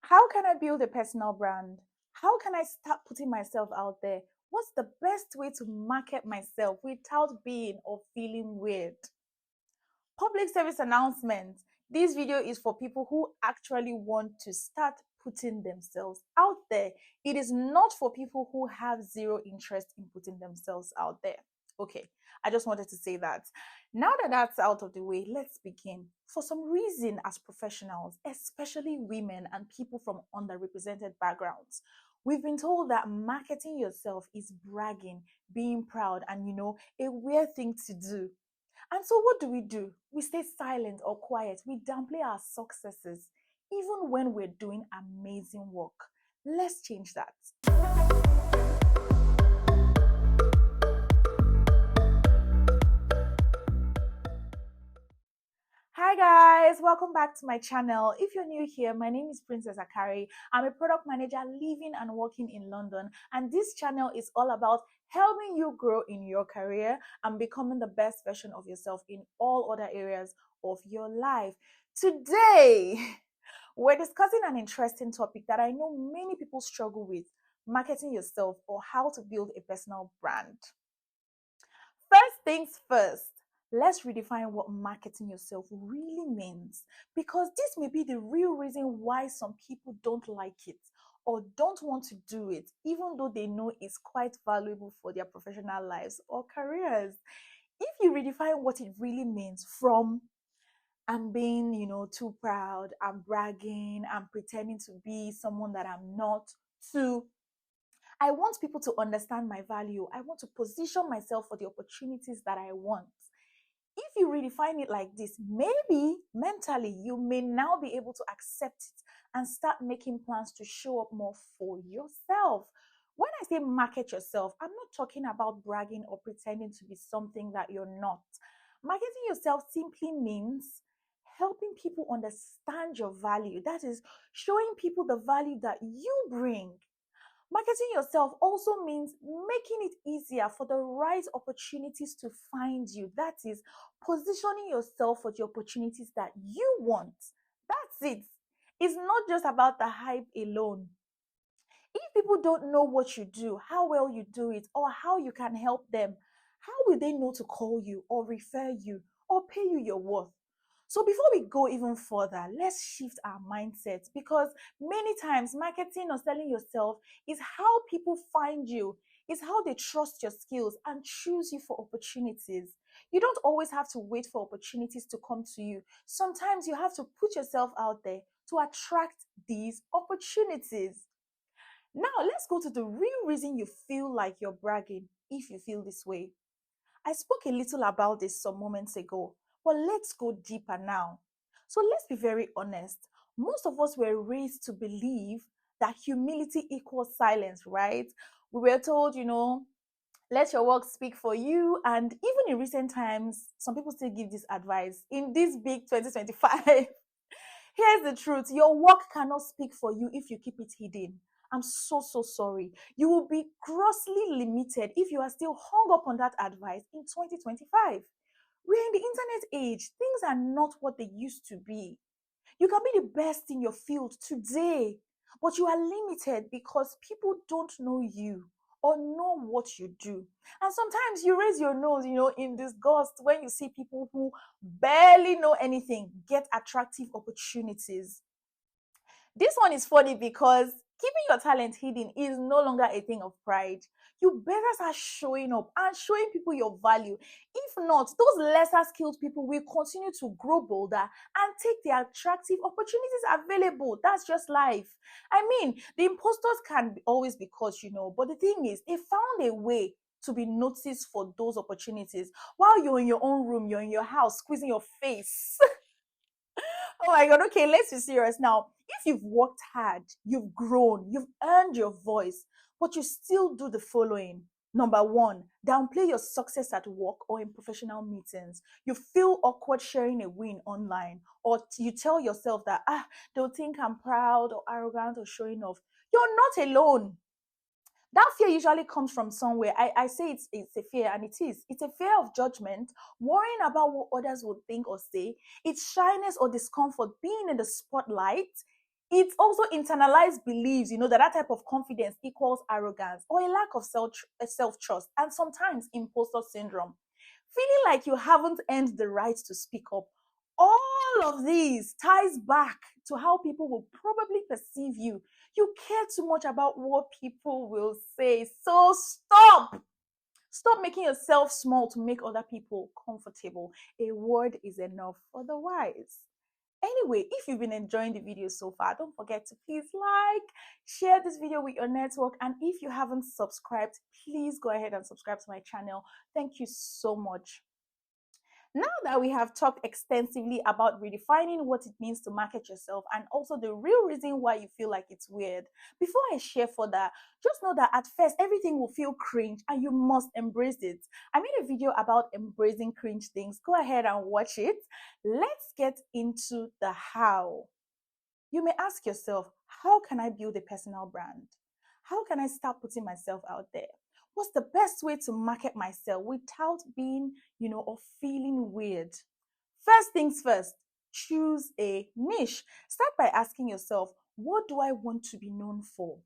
How can I build a personal brand? How can I start putting myself out there? What's the best way to market myself without being or feeling weird? Public service announcement. This video is for people who actually want to start putting themselves out there. It is not for people who have zero interest in putting themselves out there. Okay, I just wanted to say that. Now that that's out of the way, let's begin. For some reason, as professionals, especially women and people from underrepresented backgrounds, we've been told that marketing yourself is bragging, being proud, and a weird thing to do. And so, what do? We stay silent or quiet. We downplay our successes, even when we're doing amazing work. Let's change that. Hi guys, welcome back to my channel. If you're new here, my name is Princess Akari. I'm a product manager living and working in London, and this channel is all about helping you grow in your career and becoming the best version of yourself in all other areas of your life. Today, we're discussing an interesting topic that I know many people struggle with: marketing yourself or how to build a personal brand. First things first, let's redefine what marketing yourself really means, because this may be the real reason why some people don't like it or don't want to do it, even though they know it's quite valuable for their professional lives or careers. If you redefine what it really means from I'm being, too proud, I'm bragging, I'm pretending to be someone that I'm not, to I want people to understand my value. I want to position myself for the opportunities that I want. If you redefine it like this, maybe mentally you may now be able to accept it and start making plans to show up more for yourself. When I say market yourself, I'm not talking about bragging or pretending to be something that you're not. Marketing yourself simply means helping people understand your value. That is, showing people the value that you bring. Marketing yourself also means making it easier for the right opportunities to find you. That is, positioning yourself for the opportunities that you want. That's it. It's not just about the hype alone. If people don't know what you do, how well you do it, or how you can help them, how will they know to call you or refer you or pay you your worth? So before we go even further, let's shift our mindset, because many times marketing or selling yourself is how people find you, is how they trust your skills and choose you for opportunities. You don't always have to wait for opportunities to come to you. Sometimes you have to put yourself out there to attract these opportunities. Now, let's go to the real reason you feel like you're bragging if you feel this way. I spoke a little about this some moments ago, but let's go deeper now. So let's be very honest. Most of us were raised to believe that humility equals silence, right? We were told, let your work speak for you. And even in recent times, some people still give this advice. In this big 2025, here's the truth: your work cannot speak for you if you keep it hidden. I'm so sorry. You will be grossly limited if you are still hung up on that advice in 2025. We're in the internet age. Things are not what they used to be. You can be the best in your field today, but you are limited because people don't know you or know what you do. And sometimes you raise your nose, in disgust when you see people who barely know anything get attractive opportunities. This one is funny because keeping your talent hidden is no longer a thing of pride. You better start showing up and showing people your value. If not, those lesser skilled people will continue to grow bolder and take the attractive opportunities available. That's just life. I mean, the imposters can always be caught, but the thing is, they found a way to be noticed for those opportunities while you're in your own room, you're in your house, squeezing your face. Oh my God. Okay, let's be serious now. If you've worked hard, you've grown, you've earned your voice, but you still do the following. Number one, downplay your success at work or in professional meetings. You feel awkward sharing a win online, or you tell yourself that, they'll think I'm proud or arrogant or showing off. You're not alone. That fear usually comes from somewhere. I say it's a fear, and it is. It's a fear of judgment, worrying about what others would think or say. It's shyness or discomfort being in the spotlight. It's also internalized beliefs, that type of confidence equals arrogance or a lack of self-trust and sometimes imposter syndrome. Feeling like you haven't earned the right to speak up. All of these ties back to how people will probably perceive you. You care too much about what people will say. So stop. Stop making yourself small to make other people comfortable. A word is enough for the wise. Anyway, if you've been enjoying the video so far, don't forget to please like, share this video with your network, and if you haven't subscribed, please go ahead and subscribe to my channel. Thank you so much. Now that we have talked extensively about redefining what it means to market yourself and also the real reason why you feel like it's weird, before I share further, just know that at first everything will feel cringe and you must embrace it. I made a video about embracing cringe things. Go ahead and watch it. Let's get into the how. You may ask yourself, how can I build a personal brand? How can I start putting myself out there? What's the best way to market myself without being, or feeling weird? First things first, choose a niche. Start by asking yourself, what do I want to be known for?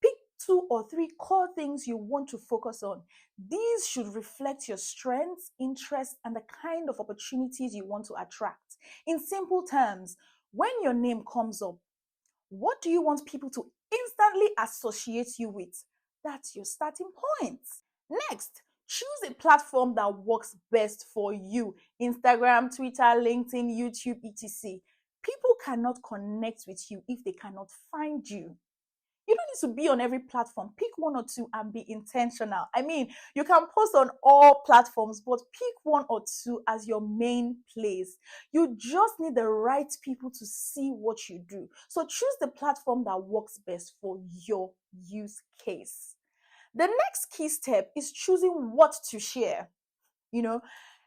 Pick 2 or 3 core things you want to focus on. These should reflect your strengths, interests, and the kind of opportunities you want to attract. In simple terms, when your name comes up, what do you want people to instantly associate you with? That's your starting point. Next, choose a platform that works best for you. Instagram, Twitter, LinkedIn, YouTube, etc. People cannot connect with you if they cannot find you. You don't need to be on every platform. Pick 1 or 2 and be intentional. I mean, you can post on all platforms, but pick 1 or 2 as your main place. You just need the right people to see what you do. So choose the platform that works best for your use case. The next key step is choosing what to share. You know,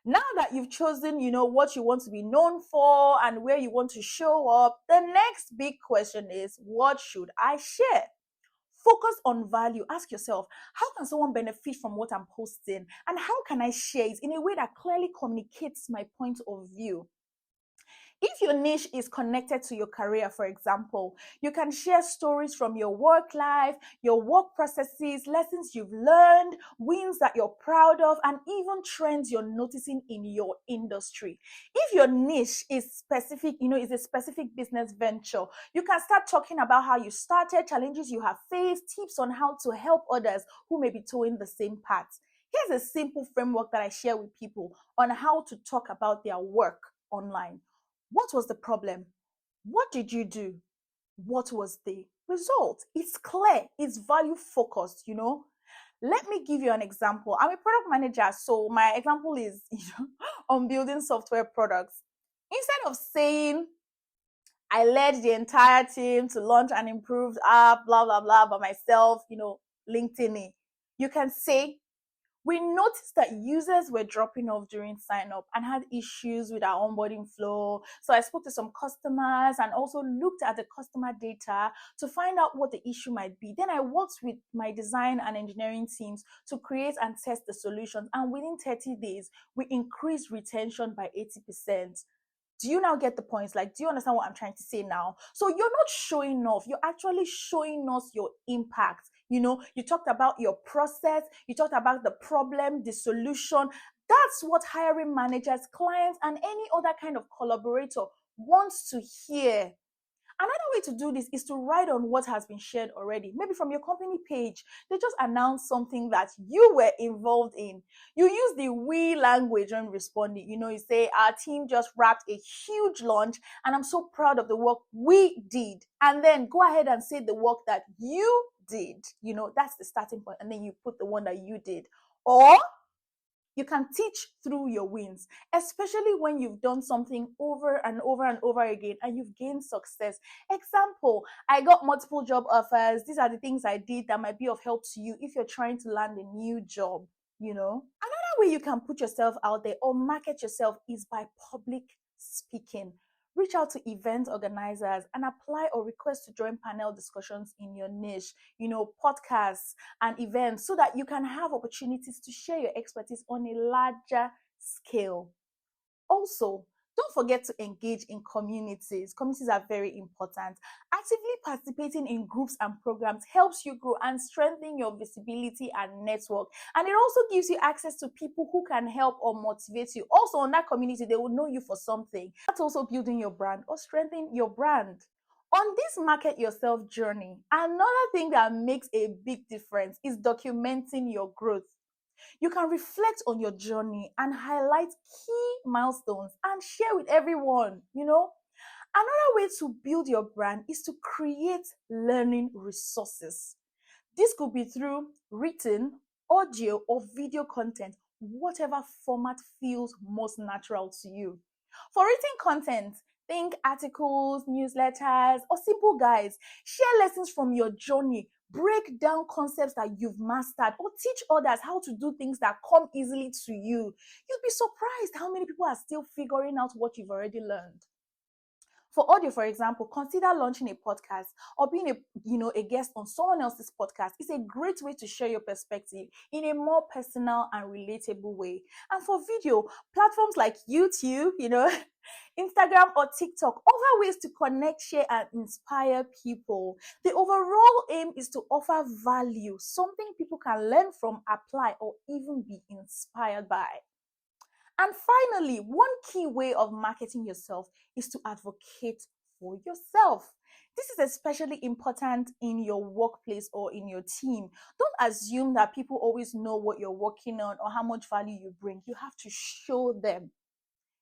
now that you've chosen, what you want to be known for and where you want to show up, the next big question is, what should I share? Focus on value. Ask yourself, how can someone benefit from what I'm posting? And how can I share it in a way that clearly communicates my point of view? If your niche is connected to your career, for example, you can share stories from your work life, your work processes, lessons you've learned, wins that you're proud of, and even trends you're noticing in your industry. If your niche is specific, is a specific business venture, you can start talking about how you started, challenges you have faced, tips on how to help others who may be towing the same path. Here's a simple framework that I share with people on how to talk about their work online. What was the problem? What did you do? What was the result? It's clear, it's value focused. Let me give you an example. I'm a product manager, so my example is on building software products. Instead of saying I led the entire team to launch an improved app, blah, blah, blah, by myself, LinkedIn it. You can say we noticed that users were dropping off during sign up and had issues with our onboarding flow. So I spoke to some customers and also looked at the customer data to find out what the issue might be. Then I worked with my design and engineering teams to create and test the solutions. And within 30 days, we increased retention by 80%. Do you now get the points? Like, do you understand what I'm trying to say now? So you're not showing off. You're actually showing us your impact. You talked about your process. You talked about the problem, the solution. That's what hiring managers, clients, and any other kind of collaborator wants to hear. Another way to do this is to write on what has been shared already. Maybe from your company page, they just announced something that you were involved in. You use the we language when responding. You say, our team just wrapped a huge launch and I'm so proud of the work we did. And then go ahead and say the work that you did. That's the starting point. And then you put the one that you did. Or you can teach through your wins, especially when you've done something over and over and over again and you've gained success. Example, I got multiple job offers. These are the things I did that might be of help to you if you're trying to land a new job. Another way you can put yourself out there or market yourself is by public speaking. Reach out to event organizers and apply or request to join panel discussions in your niche, podcasts and events, so that you can have opportunities to share your expertise on a larger scale. Also, Don't forget to engage in communities. Communities are very important. Actively participating in groups and programs helps you grow and strengthen your visibility and network. And it also gives you access to people who can help or motivate you. Also, on that community, they will know you for something. That's also building your brand or strengthening your brand. On this market yourself journey, another thing that makes a big difference is documenting your growth. You can reflect on your journey and highlight key milestones and share with everyone. Another way to build your brand is to create learning resources. This could be through written, audio, or video content, whatever format feels most natural to you. For written content, think articles, newsletters, or simple guides. Share lessons from your journey. Break down concepts that you've mastered or teach others how to do things that come easily to you. You'll be surprised how many people are still figuring out what you've already learned. For audio, for example, consider launching a podcast or being a guest on someone else's podcast. It's a great way to share your perspective in a more personal and relatable way. And for video, platforms like YouTube, Instagram or TikTok offer ways to connect, share, and inspire people. The overall aim is to offer value, something people can learn from, apply, or even be inspired by. And finally, one key way of marketing yourself is to advocate for yourself. This is especially important in your workplace or in your team. Don't assume that people always know what you're working on or how much value you bring. You have to show them.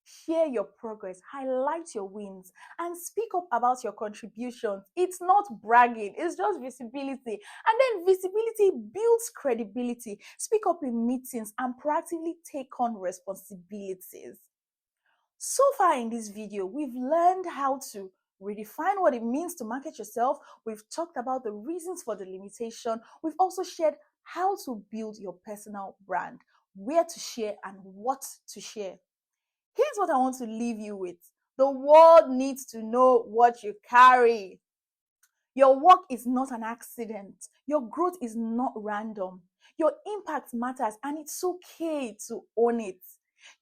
Share your progress, highlight your wins, and speak up about your contributions. It's not bragging, it's just visibility. And then visibility builds credibility. Speak up in meetings and proactively take on responsibilities. So far in this video, we've learned how to redefine what it means to market yourself. We've talked about the reasons for the limitation. We've also shared how to build your personal brand, where to share, and what to share. Here's what I want to leave you with. The world needs to know what you carry. Your work is not an accident. Your growth is not random. Your impact matters, and it's okay to own it.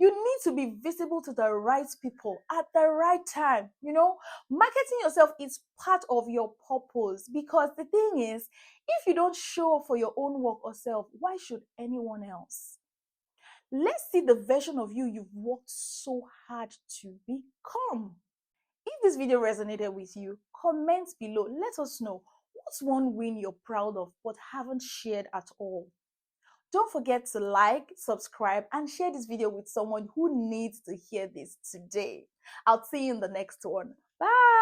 You need to be visible to the right people at the right time. Marketing yourself is part of your purpose, because the thing is, if you don't show up for your own work or self, why should anyone else? Let's see the version of you you've worked so hard to become. If this video resonated with you, comment below. Let us know what's one win you're proud of but haven't shared at all. Don't forget to like, subscribe, and share this video with someone who needs to hear this today. I'll see you in the next one. Bye.